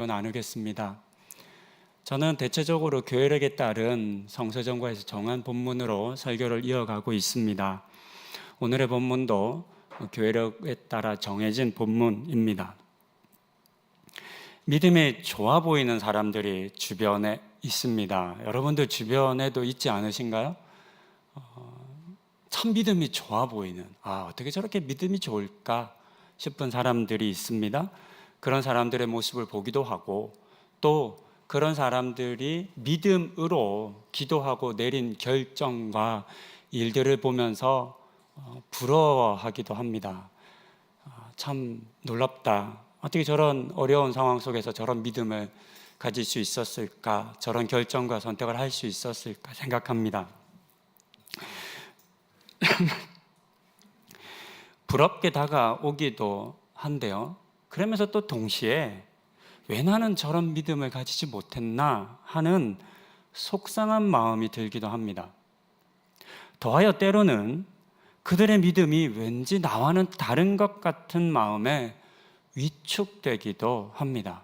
나누겠습니다. 저는 대체적으로 교회력에 따른 성서정과에서 정한 본문으로 설교를 이어가고 있습니다. 오늘의 본문도 교회력에 따라 정해진 본문입니다. 믿음이 좋아 보이는 사람들이 주변에 있습니다. 여러분들 주변에도 있지 않으신가요? 참 믿음이 좋아 보이는, 어떻게 저렇게 믿음이 좋을까 싶은 사람들이 있습니다. 그런 사람들의 모습을 보기도 하고, 또 그런 사람들이 믿음으로 기도하고 내린 결정과 일들을 보면서 부러워하기도 합니다. 참 놀랍다. 어떻게 저런 어려운 상황 속에서 저런 믿음을 가질 수 있었을까? 저런 결정과 선택을 할 수 있었을까 생각합니다. 부럽게 다가오기도 한데요. 그러면서 또 동시에 왜 나는 저런 믿음을 가지지 못했나 하는 속상한 마음이 들기도 합니다. 더하여 때로는 그들의 믿음이 왠지 나와는 다른 것 같은 마음에 위축되기도 합니다.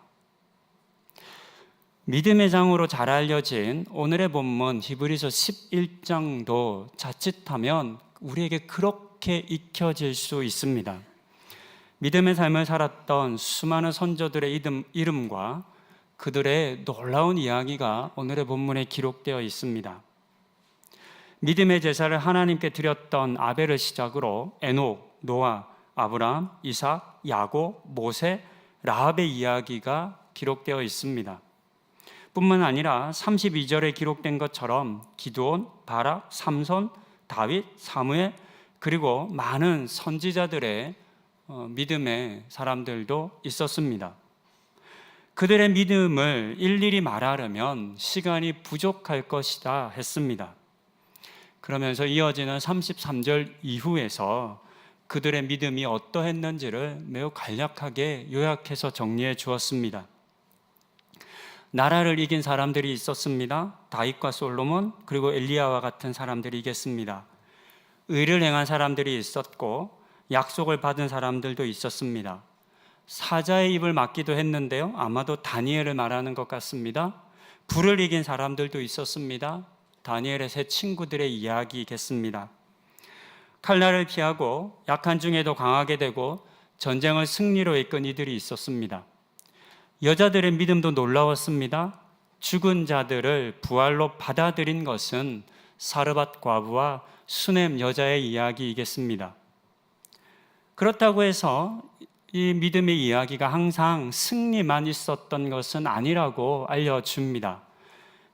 믿음의 장으로 잘 알려진 오늘의 본문 히브리서 11장도 자칫하면 우리에게 그렇게 익혀질 수 있습니다. 믿음의 삶을 살았던 수많은 선조들의 이름과 그들의 놀라운 이야기가 오늘의 본문에 기록되어 있습니다. 믿음의 제사를 하나님께 드렸던 아벨을 시작으로 에녹, 노아, 아브라함, 이삭, 야곱, 모세, 라합의 이야기가 기록되어 있습니다. 뿐만 아니라 32절에 기록된 것처럼 기드온, 바락, 삼손, 다윗, 사무엘, 그리고 많은 선지자들의 믿음의 사람들도 있었습니다. 그들의 믿음을 일일이 말하려면 시간이 부족할 것이다 했습니다. 그러면서 이어지는 33절 이후에서 그들의 믿음이 어떠했는지를 매우 간략하게 요약해서 정리해 주었습니다. 나라를 이긴 사람들이 있었습니다. 다윗과 솔로몬, 그리고 엘리야와 같은 사람들이 이겼습니다. 의를 행한 사람들이 있었고 약속을 받은 사람들도 있었습니다. 사자의 입을 막기도 했는데요, 아마도 다니엘을 말하는 것 같습니다. 불을 이긴 사람들도 있었습니다. 다니엘의 세 친구들의 이야기겠습니다. 칼날을 피하고 약한 중에도 강하게 되고 전쟁을 승리로 이끈 이들이 있었습니다. 여자들의 믿음도 놀라웠습니다. 죽은 자들을 부활로 받아들인 것은 사르밧 과부와 수넴 여자의 이야기이겠습니다. 그렇다고 해서 이 믿음의 이야기가 항상 승리만 있었던 것은 아니라고 알려줍니다.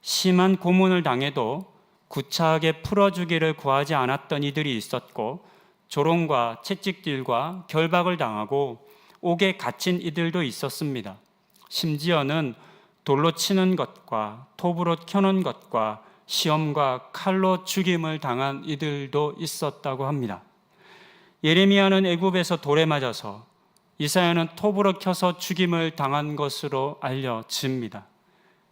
심한 고문을 당해도 구차하게 풀어주기를 구하지 않았던 이들이 있었고, 조롱과 채찍질과 결박을 당하고 옥에 갇힌 이들도 있었습니다. 심지어는 돌로 치는 것과 톱으로 켜는 것과 시험과 칼로 죽임을 당한 이들도 있었다고 합니다. 예레미야는 애굽에서 돌에 맞아서, 이사야는 톱으로 켜서 죽임을 당한 것으로 알려집니다.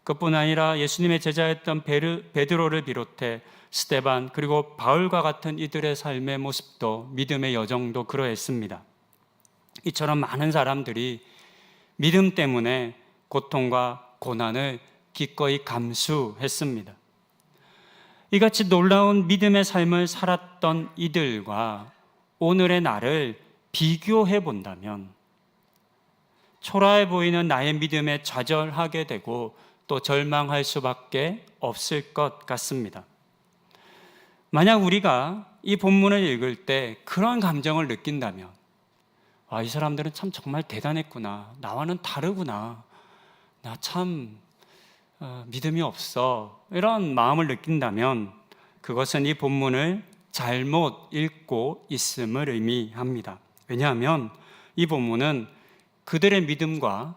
그뿐 아니라 예수님의 제자였던 베드로를 비롯해 스데반, 그리고 바울과 같은 이들의 삶의 모습도, 믿음의 여정도 그러했습니다. 이처럼 많은 사람들이 믿음 때문에 고통과 고난을 기꺼이 감수했습니다. 이같이 놀라운 믿음의 삶을 살았던 이들과 오늘의 나를 비교해 본다면 초라해 보이는 나의 믿음에 좌절하게 되고 또 절망할 수밖에 없을 것 같습니다. 만약 우리가 이 본문을 읽을 때 그런 감정을 느낀다면, 이 사람들은 참 정말 대단했구나, 나와는 다르구나, 나 참 믿음이 없어, 이런 마음을 느낀다면 그것은 이 본문을 잘못 읽고 있음을 의미합니다. 왜냐하면 이 본문은 그들의 믿음과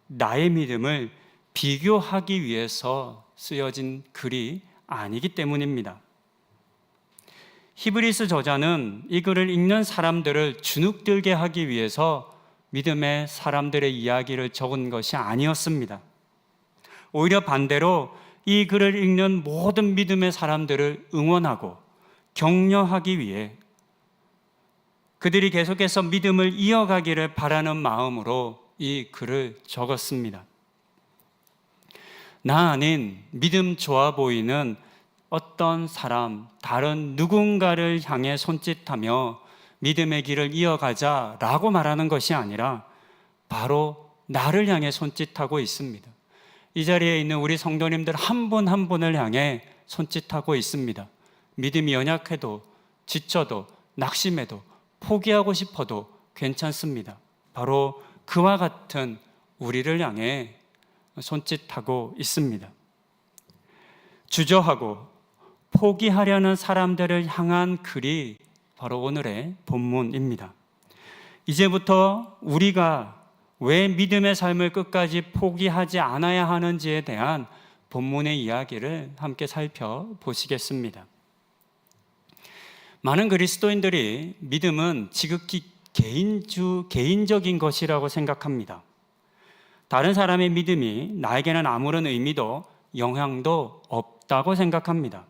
나의 믿음을 비교하기 위해서 쓰여진 글이 아니기 때문입니다. 히브리서 저자는 이 글을 읽는 사람들을 주눅들게 하기 위해서 믿음의 사람들의 이야기를 적은 것이 아니었습니다. 오히려 반대로 이 글을 읽는 모든 믿음의 사람들을 응원하고 격려하기 위해 그들이 계속해서 믿음을 이어가기를 바라는 마음으로 이 글을 적었습니다. 나 아닌 믿음 좋아 보이는 어떤 사람, 다른 누군가를 향해 손짓하며 믿음의 길을 이어가자라고 말하는 것이 아니라 바로 나를 향해 손짓하고 있습니다. 이 자리에 있는 우리 성도님들 한 분 한 분을 향해 손짓하고 있습니다. 믿음이 연약해도 지쳐도 낙심해도 포기하고 싶어도 괜찮습니다. 바로 그와 같은 우리를 향해 손짓하고 있습니다. 주저하고 포기하려는 사람들을 향한 글이 바로 오늘의 본문입니다. 이제부터 우리가 왜 믿음의 삶을 끝까지 포기하지 않아야 하는지에 대한 본문의 이야기를 함께 살펴보시겠습니다. 많은 그리스도인들이 믿음은 지극히 개인적인 것이라고 생각합니다. 다른 사람의 믿음이 나에게는 아무런 의미도 영향도 없다고 생각합니다.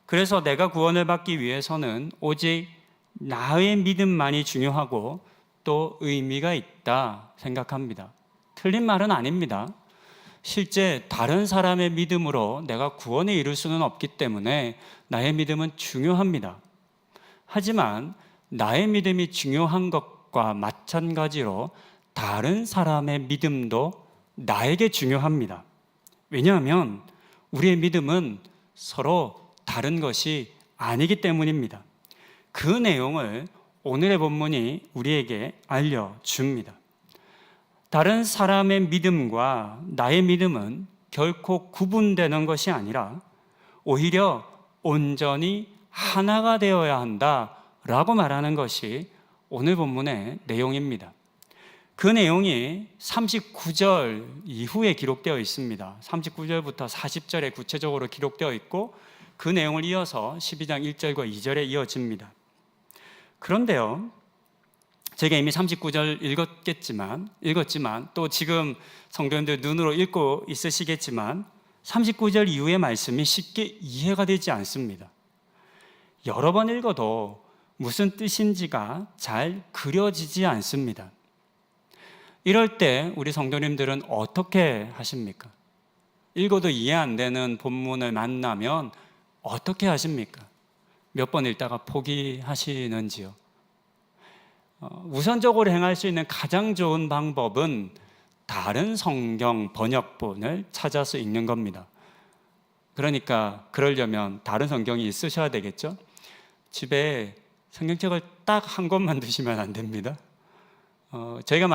그래서 내가 구원을 받기 위해서는 오직 나의 믿음만이 중요하고 또 의미가 있다 생각합니다. 틀린 말은 아닙니다. 실제 다른 사람의 믿음으로 내가 구원에 이룰 수는 없기 때문에 나의 믿음은 중요합니다. 하지만 나의 믿음이 중요한 것과 마찬가지로 다른 사람의 믿음도 나에게 중요합니다. 왜냐하면 우리의 믿음은 서로 다른 것이 아니기 때문입니다. 그 내용을 오늘의 본문이 우리에게 알려줍니다. 다른 사람의 믿음과 나의 믿음은 결코 구분되는 것이 아니라 오히려 온전히 하나가 되어야 한다라고 말하는 것이 오늘 본문의 내용입니다. 그 내용이 39절 이후에 기록되어 있습니다. 39절부터 40절에 구체적으로 기록되어 있고 그 내용을 이어서 12장 1절과 2절에 이어집니다. 그런데요, 제가 이미 39절 읽었지만 또 지금 성도님들 눈으로 읽고 있으시겠지만 39절 이후의 말씀이 쉽게 이해가 되지 않습니다. 여러 번 읽어도 무슨 뜻인지가 잘 그려지지 않습니다. 이럴 때 우리 성도님들은 어떻게 하십니까? 읽어도 이해 안 되는 본문을 만나면 어떻게 하십니까? 몇 번 읽다가 포기하시는지요? 우선적으로 행할 수 있는 가장 좋은 방법은 다른 성경 번역본을 찾아서 읽는 겁니다. 그러니까 그러려면 다른 성경이 있으셔야 되겠죠? 집에 성경책을 딱 한 권만 두시면 안 됩니다. 저희가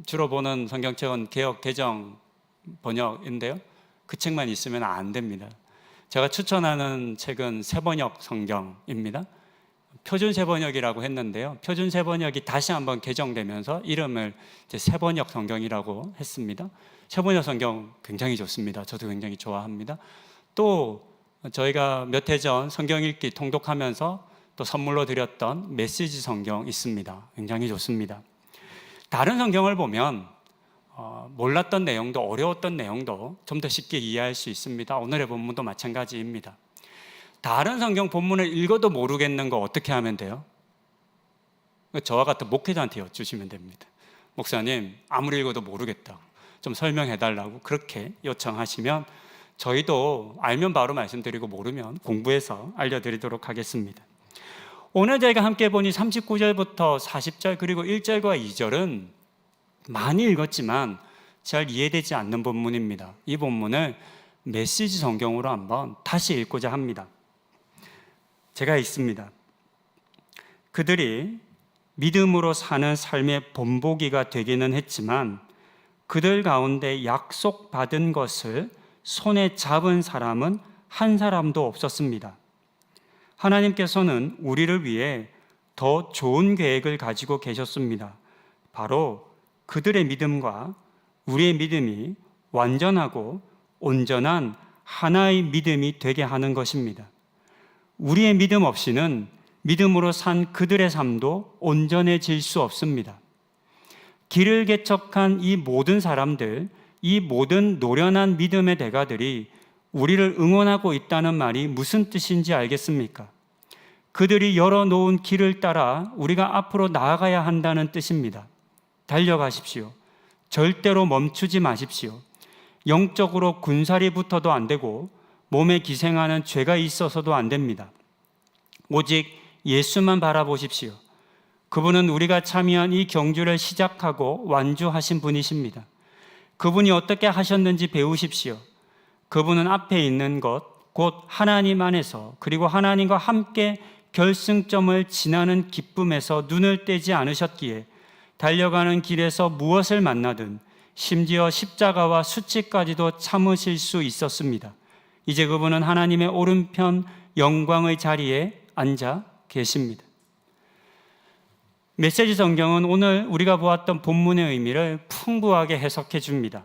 주로 보는 성경책은 개역 개정 번역인데요. 그 책만 있으면 안 됩니다. 제가 추천하는 책은 새번역 성경입니다. 표준 새번역이라고 했는데요. 표준 새번역이 다시 한번 개정되면서 이름을 이제 새번역 성경이라고 했습니다. 새번역 성경 굉장히 좋습니다. 저도 굉장히 좋아합니다. 또 저희가 몇 해 전 성경 읽기 통독하면서 또 선물로 드렸던 메시지 성경 있습니다. 굉장히 좋습니다. 다른 성경을 보면 몰랐던 내용도 어려웠던 내용도 좀 더 쉽게 이해할 수 있습니다. 오늘의 본문도 마찬가지입니다. 다른 성경 본문을 읽어도 모르겠는 거 어떻게 하면 돼요? 저와 같은 목회자한테 여쭈시면 됩니다. 목사님, 아무리 읽어도 모르겠다고 좀 설명해달라고 그렇게 요청하시면 저희도 알면 바로 말씀드리고 모르면 공부해서 알려드리도록 하겠습니다. 오늘 저희가 함께 보니 39절부터 40절 그리고 1절과 2절은 많이 읽었지만 잘 이해되지 않는 본문입니다. 이 본문을 메시지 성경으로 한번 다시 읽고자 합니다. 제가 읽습니다. 그들이 믿음으로 사는 삶의 본보기가 되기는 했지만 그들 가운데 약속받은 것을 손에 잡은 사람은 한 사람도 없었습니다. 하나님께서는 우리를 위해 더 좋은 계획을 가지고 계셨습니다. 바로 그들의 믿음과 우리의 믿음이 완전하고 온전한 하나의 믿음이 되게 하는 것입니다. 우리의 믿음 없이는 믿음으로 산 그들의 삶도 온전해질 수 없습니다. 길을 개척한 이 모든 사람들, 이 모든 노련한 믿음의 대가들이 우리를 응원하고 있다는 말이 무슨 뜻인지 알겠습니까? 그들이 열어놓은 길을 따라 우리가 앞으로 나아가야 한다는 뜻입니다. 달려가십시오. 절대로 멈추지 마십시오. 영적으로 군살이 붙어도 안 되고 몸에 기생하는 죄가 있어서도 안 됩니다. 오직 예수만 바라보십시오. 그분은 우리가 참여한 이 경주를 시작하고 완주하신 분이십니다. 그분이 어떻게 하셨는지 배우십시오. 그분은 앞에 있는 것, 곧 하나님 안에서 그리고 하나님과 함께 결승점을 지나는 기쁨에서 눈을 떼지 않으셨기에 달려가는 길에서 무엇을 만나든 심지어 십자가와 수치까지도 참으실 수 있었습니다. 이제 그분은 하나님의 오른편 영광의 자리에 앉아 계십니다. 메시지 성경은 오늘 우리가 보았던 본문의 의미를 풍부하게 해석해 줍니다.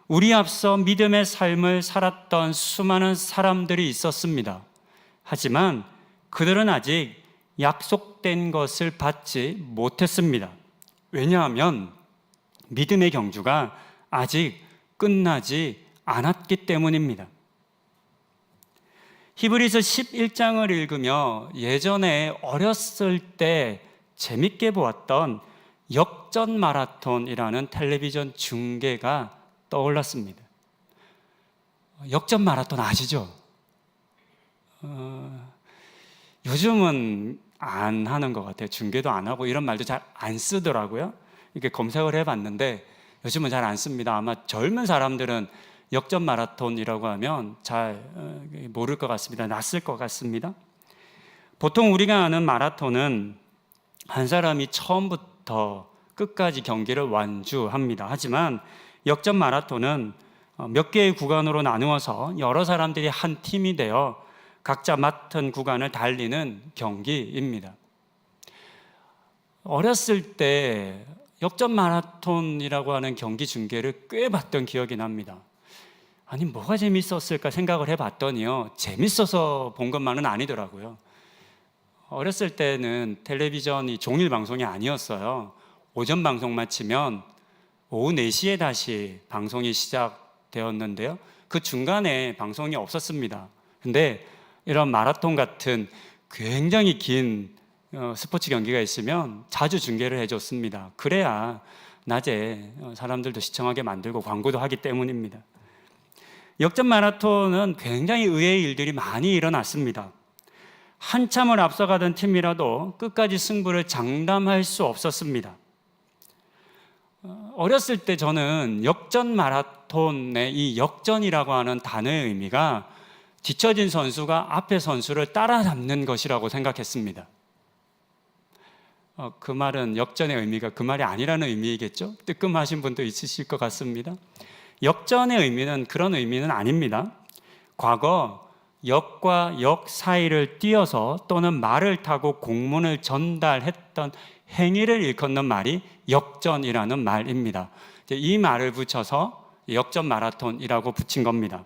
우리 앞서 믿음의 삶을 살았던 수많은 사람들이 있었습니다. 하지만 그들은 아직 약속된 것을 받지 못했습니다. 왜냐하면 믿음의 경주가 아직 끝나지 않았기 때문입니다. 히브리서 11장을 읽으며 예전에 어렸을 때 재밌게 보았던 역전 마라톤이라는 텔레비전 중계가 떠올랐습니다. 역전 마라톤 아시죠? 요즘은 안 하는 것 같아요. 중계도 안 하고 이런 말도 잘 안 쓰더라고요. 이렇게 검색을 해봤는데 요즘은 잘 안 씁니다. 아마 젊은 사람들은 역전 마라톤이라고 하면 잘 모를 것 같습니다. 낯설 것 같습니다. 보통 우리가 아는 마라톤은 한 사람이 처음부터 끝까지 경기를 완주합니다. 하지만 역전 마라톤은 몇 개의 구간으로 나누어서 여러 사람들이 한 팀이 되어 각자 맡은 구간을 달리는 경기입니다. 어렸을 때 역전 마라톤이라고 하는 경기 중계를 꽤 봤던 기억이 납니다. 아니 뭐가 재밌었을까 생각을 해봤더니요, 재밌어서 본 것만은 아니더라고요. 어렸을 때는 텔레비전이 종일 방송이 아니었어요. 오전 방송 마치면 오후 4시에 다시 방송이 시작되었는데요, 그 중간에 방송이 없었습니다. 근데 이런 마라톤 같은 굉장히 긴 스포츠 경기가 있으면 자주 중계를 해줬습니다. 그래야 낮에 사람들도 시청하게 만들고 광고도 하기 때문입니다. 역전 마라톤은 굉장히 의외의 일들이 많이 일어났습니다. 한참을 앞서가던 팀이라도 끝까지 승부를 장담할 수 없었습니다. 어렸을 때 저는 역전 마라톤의 이 역전이라고 하는 단어의 의미가 뒤처진 선수가 앞에 선수를 따라잡는 것이라고 생각했습니다. 그 말은 역전의 의미가 그 말이 아니라는 의미이겠죠? 뜨끔하신 분도 있으실 것 같습니다. 역전의 의미는 그런 의미는 아닙니다. 과거 역과 역 사이를 뛰어서 또는 말을 타고 공문을 전달했던 행위를 일컫는 말이 역전이라는 말입니다. 이 말을 붙여서 역전 마라톤이라고 붙인 겁니다.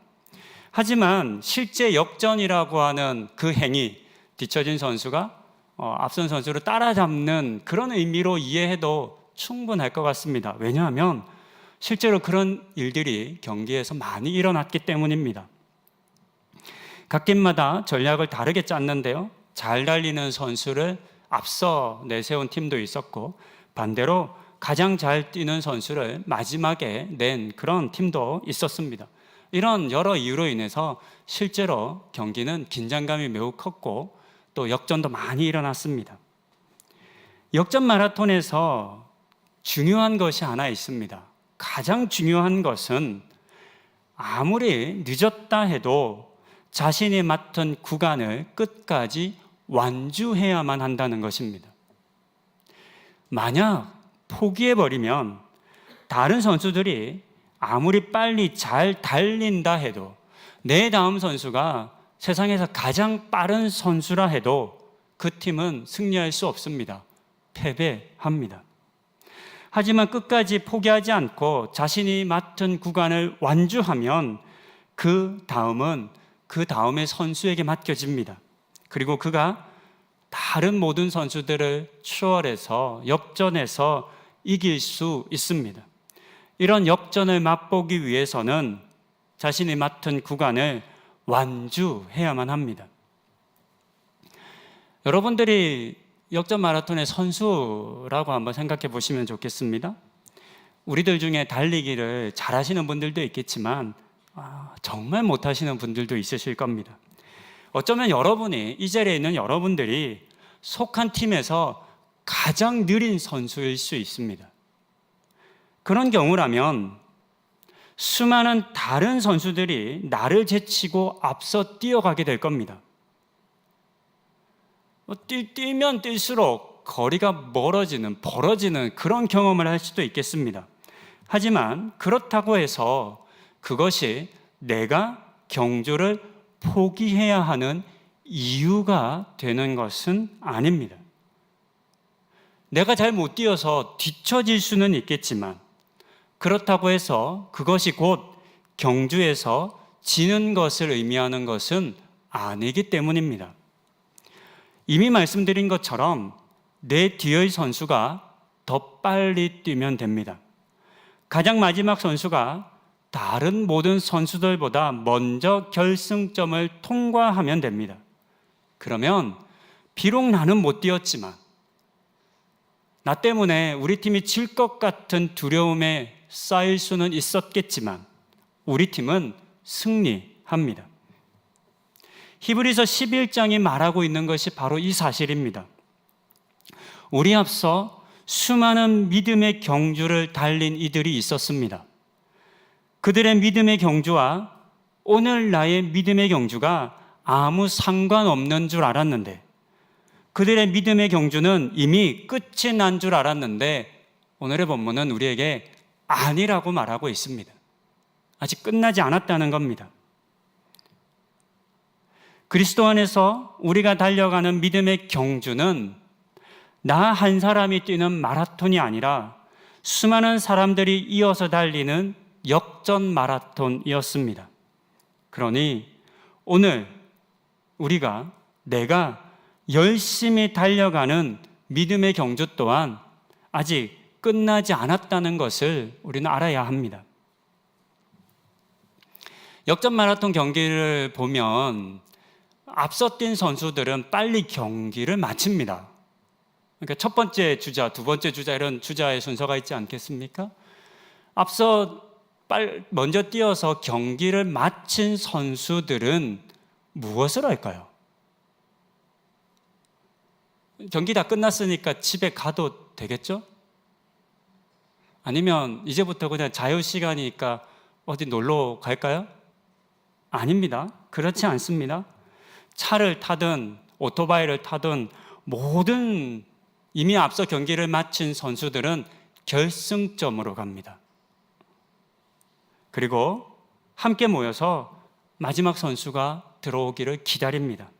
하지만 실제 역전이라고 하는 그 행위, 뒤처진 선수가 앞선 선수를 따라잡는 그런 의미로 이해해도 충분할 것 같습니다. 왜냐하면 실제로 그런 일들이 경기에서 많이 일어났기 때문입니다. 각 팀마다 전략을 다르게 짰는데요, 잘 달리는 선수를 앞서 내세운 팀도 있었고 반대로 가장 잘 뛰는 선수를 마지막에 낸 그런 팀도 있었습니다. 이런 여러 이유로 인해서 실제로 경기는 긴장감이 매우 컸고 또 역전도 많이 일어났습니다. 역전 마라톤에서 중요한 것이 하나 있습니다. 가장 중요한 것은 아무리 늦었다 해도 자신이 맡은 구간을 끝까지 완주해야만 한다는 것입니다. 만약 포기해버리면 다른 선수들이 아무리 빨리 잘 달린다 해도, 내 다음 선수가 세상에서 가장 빠른 선수라 해도 그 팀은 승리할 수 없습니다. 패배합니다. 하지만 끝까지 포기하지 않고 자신이 맡은 구간을 완주하면 그 다음은 그 다음의 선수에게 맡겨집니다. 그리고 그가 다른 모든 선수들을 추월해서 역전해서 이길 수 있습니다. 이런 역전을 맛보기 위해서는 자신이 맡은 구간을 완주해야만 합니다. 여러분들이 역전 마라톤의 선수라고 한번 생각해 보시면 좋겠습니다. 우리들 중에 달리기를 잘하시는 분들도 있겠지만 정말 못하시는 분들도 있으실 겁니다. 어쩌면 여러분이, 이 자리에 있는 여러분들이 속한 팀에서 가장 느린 선수일 수 있습니다. 그런 경우라면 수많은 다른 선수들이 나를 제치고 앞서 뛰어가게 될 겁니다. 뛰면 뛸수록 거리가 벌어지는 그런 경험을 할 수도 있겠습니다. 하지만 그렇다고 해서 그것이 내가 경주를 포기해야 하는 이유가 되는 것은 아닙니다. 내가 잘 못 뛰어서 뒤처질 수는 있겠지만 그렇다고 해서 그것이 곧 경주에서 지는 것을 의미하는 것은 아니기 때문입니다. 이미 말씀드린 것처럼 내 뒤의 선수가 더 빨리 뛰면 됩니다. 가장 마지막 선수가 다른 모든 선수들보다 먼저 결승점을 통과하면 됩니다. 그러면 비록 나는 못 뛰었지만, 나 때문에 우리 팀이 질 것 같은 두려움에 쌓일 수는 있었겠지만 우리 팀은 승리합니다. 히브리서 11장이 말하고 있는 것이 바로 이 사실입니다. 우리 앞서 수많은 믿음의 경주를 달린 이들이 있었습니다. 그들의 믿음의 경주와 오늘 나의 믿음의 경주가 아무 상관없는 줄 알았는데, 그들의 믿음의 경주는 이미 끝이 난 줄 알았는데 오늘의 본문은 우리에게 아니라고 말하고 있습니다. 아직 끝나지 않았다는 겁니다. 그리스도 안에서 우리가 달려가는 믿음의 경주는 나 한 사람이 뛰는 마라톤이 아니라 수많은 사람들이 이어서 달리는 역전 마라톤이었습니다. 그러니 오늘 내가 열심히 달려가는 믿음의 경주 또한 아직 끝나지 않았다는 것을 우리는 알아야 합니다. 역전 마라톤 경기를 보면 앞서 뛴 선수들은 빨리 경기를 마칩니다. 그러니까 첫 번째 주자, 두 번째 주자, 이런 주자의 순서가 있지 않겠습니까? 앞서 먼저 뛰어서 경기를 마친 선수들은 무엇을 할까요? 경기 다 끝났으니까 집에 가도 되겠죠? 아니면 이제부터 그냥 자유시간이니까 어디 놀러 갈까요? 아닙니다. 그렇지 않습니다. 차를 타든 오토바이를 타든 모든 이미 앞서 경기를 마친 선수들은 결승점으로 갑니다. 그리고 함께 모여서 마지막 선수가 들어오기를 기다립니다.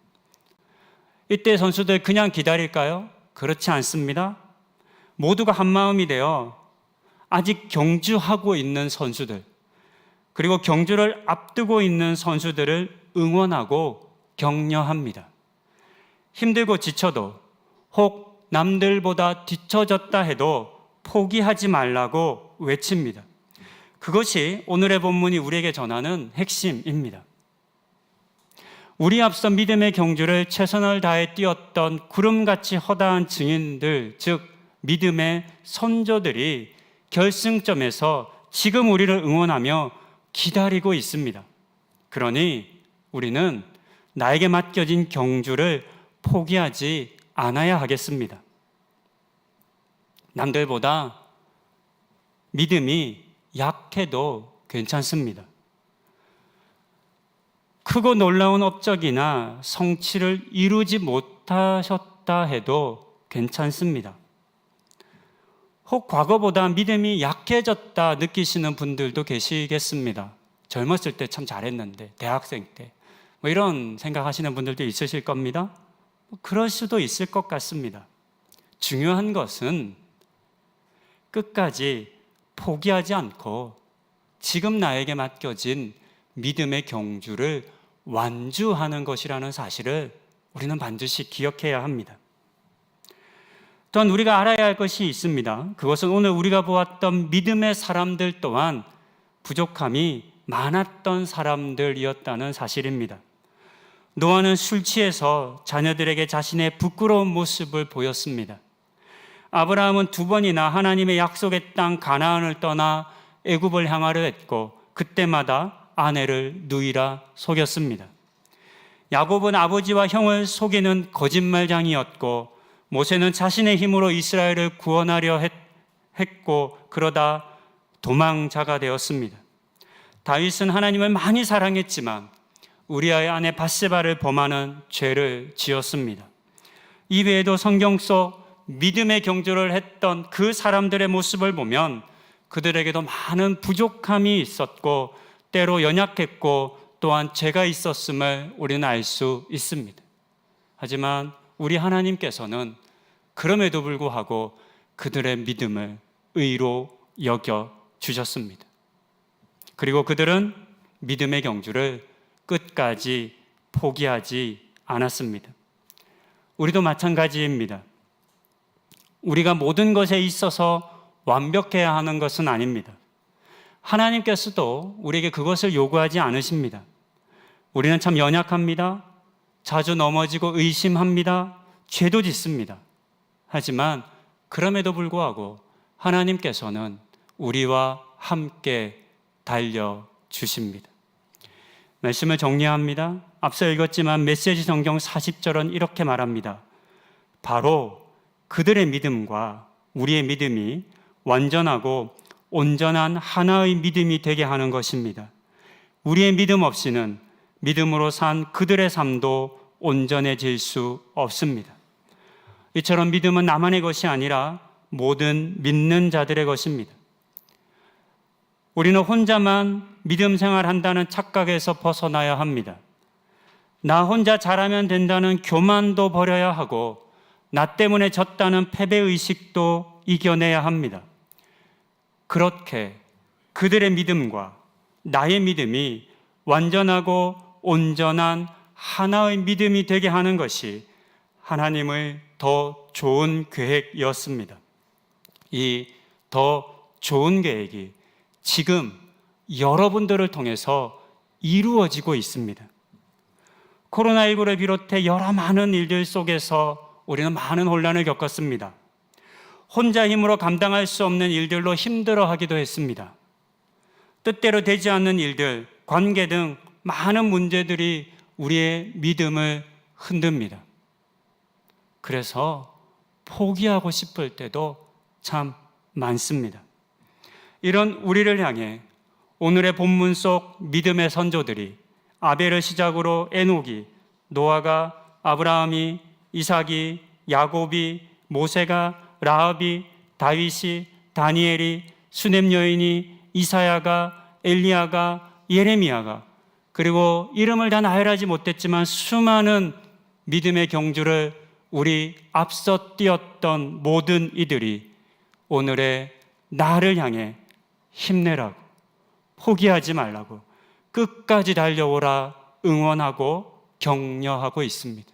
이때 선수들 그냥 기다릴까요? 그렇지 않습니다. 모두가 한마음이 되어 아직 경주하고 있는 선수들, 그리고 경주를 앞두고 있는 선수들을 응원하고 격려합니다. 힘들고 지쳐도, 혹 남들보다 뒤처졌다 해도 포기하지 말라고 외칩니다. 그것이 오늘의 본문이 우리에게 전하는 핵심입니다. 우리 앞서 믿음의 경주를 최선을 다해 뛰었던 구름같이 허다한 증인들, 즉 믿음의 선조들이 결승점에서 지금 우리를 응원하며 기다리고 있습니다. 그러니 우리는 나에게 맡겨진 경주를 포기하지 않아야 하겠습니다. 남들보다 믿음이 약해도 괜찮습니다. 크고 놀라운 업적이나 성취를 이루지 못하셨다 해도 괜찮습니다. 혹 과거보다 믿음이 약해졌다 느끼시는 분들도 계시겠습니다. 젊었을 때 참 잘했는데, 대학생 때 이런 생각하시는 분들도 있으실 겁니다. 그럴 수도 있을 것 같습니다. 중요한 것은 끝까지 포기하지 않고 지금 나에게 맡겨진 믿음의 경주를 완주하는 것이라는 사실을 우리는 반드시 기억해야 합니다. 또한 우리가 알아야 할 것이 있습니다. 그것은 오늘 우리가 보았던 믿음의 사람들 또한 부족함이 많았던 사람들이었다는 사실입니다. 노아는 술 취해서 자녀들에게 자신의 부끄러운 모습을 보였습니다. 아브라함은 2번이나 하나님의 약속의 땅 가나안을 떠나 애굽을 향하려 했고 그때마다 아내를 누이라 속였습니다. 야곱은 아버지와 형을 속이는 거짓말장이었고 모세는 자신의 힘으로 이스라엘을 구원하려 했고 그러다 도망자가 되었습니다. 다윗은 하나님을 많이 사랑했지만 우리아의 아내 밧세바를 범하는 죄를 지었습니다. 이 외에도 성경 속 믿음의 경주를 했던 그 사람들의 모습을 보면 그들에게도 많은 부족함이 있었고 때로 연약했고 또한 죄가 있었음을 우리는 알 수 있습니다. 하지만 우리 하나님께서는 그럼에도 불구하고 그들의 믿음을 의로 여겨 주셨습니다. 그리고 그들은 믿음의 경주를 끝까지 포기하지 않았습니다. 우리도 마찬가지입니다. 우리가 모든 것에 있어서 완벽해야 하는 것은 아닙니다. 하나님께서도 우리에게 그것을 요구하지 않으십니다. 우리는 참 연약합니다. 자주 넘어지고 의심합니다. 죄도 짓습니다. 하지만 그럼에도 불구하고 하나님께서는 우리와 함께 달려주십니다. 말씀을 정리합니다. 앞서 읽었지만 메시지 성경 40절은 이렇게 말합니다. 바로 그들의 믿음과 우리의 믿음이 완전하고 온전한 하나의 믿음이 되게 하는 것입니다. 우리의 믿음 없이는 믿음으로 산 그들의 삶도 온전해질 수 없습니다. 이처럼 믿음은 나만의 것이 아니라 모든 믿는 자들의 것입니다. 우리는 혼자만 믿음 생활한다는 착각에서 벗어나야 합니다. 나 혼자 잘하면 된다는 교만도 버려야 하고 나 때문에 졌다는 패배의식도 이겨내야 합니다. 그렇게 그들의 믿음과 나의 믿음이 완전하고 온전한 하나의 믿음이 되게 하는 것이 하나님의 더 좋은 계획이었습니다. 이 더 좋은 계획이 지금 여러분들을 통해서 이루어지고 있습니다. 코로나19를 비롯해 여러 많은 일들 속에서 우리는 많은 혼란을 겪었습니다. 혼자 힘으로 감당할 수 없는 일들로 힘들어하기도 했습니다. 뜻대로 되지 않는 일들, 관계 등 많은 문제들이 우리의 믿음을 흔듭니다. 그래서 포기하고 싶을 때도 참 많습니다. 이런 우리를 향해 오늘의 본문 속 믿음의 선조들이 아벨을 시작으로 에녹이, 노아가, 아브라함이, 이삭이, 야곱이, 모세가, 라합이, 다윗이, 다니엘이, 수넴 여인이, 이사야가, 엘리야가, 예레미야가, 그리고 이름을 다 나열하지 못했지만 수많은 믿음의 경주를 우리 앞서 뛰었던 모든 이들이 오늘의 나를 향해 힘내라고, 포기하지 말라고, 끝까지 달려오라 응원하고 격려하고 있습니다.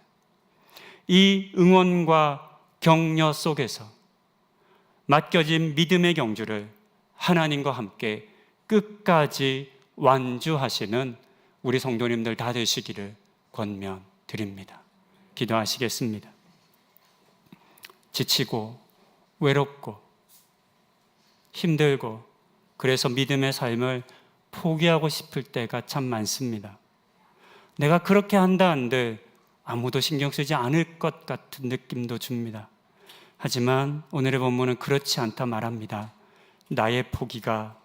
이 응원과 격려 속에서 맡겨진 믿음의 경주를 하나님과 함께 끝까지 완주하시는 우리 성도님들 다 되시기를 권면드립니다. 기도하시겠습니다. 지치고 외롭고 힘들고 그래서 믿음의 삶을 포기하고 싶을 때가 참 많습니다. 내가 그렇게 한다 한들 아무도 신경 쓰지 않을 것 같은 느낌도 줍니다. 하지만 오늘의 본문은 그렇지 않다 말합니다. 나의 포기가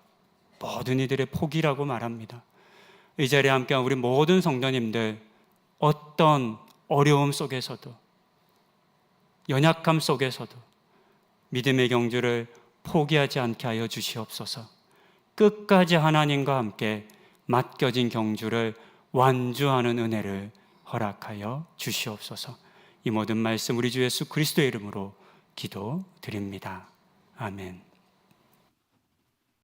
모든 이들의 포기라고 말합니다. 이 자리에 함께한 우리 모든 성도님들, 어떤 어려움 속에서도 연약함 속에서도 믿음의 경주를 포기하지 않게 하여 주시옵소서. 끝까지 하나님과 함께 맡겨진 경주를 완주하는 은혜를 허락하여 주시옵소서. 이 모든 말씀 우리 주 예수 그리스도의 이름으로 기도드립니다. 아멘.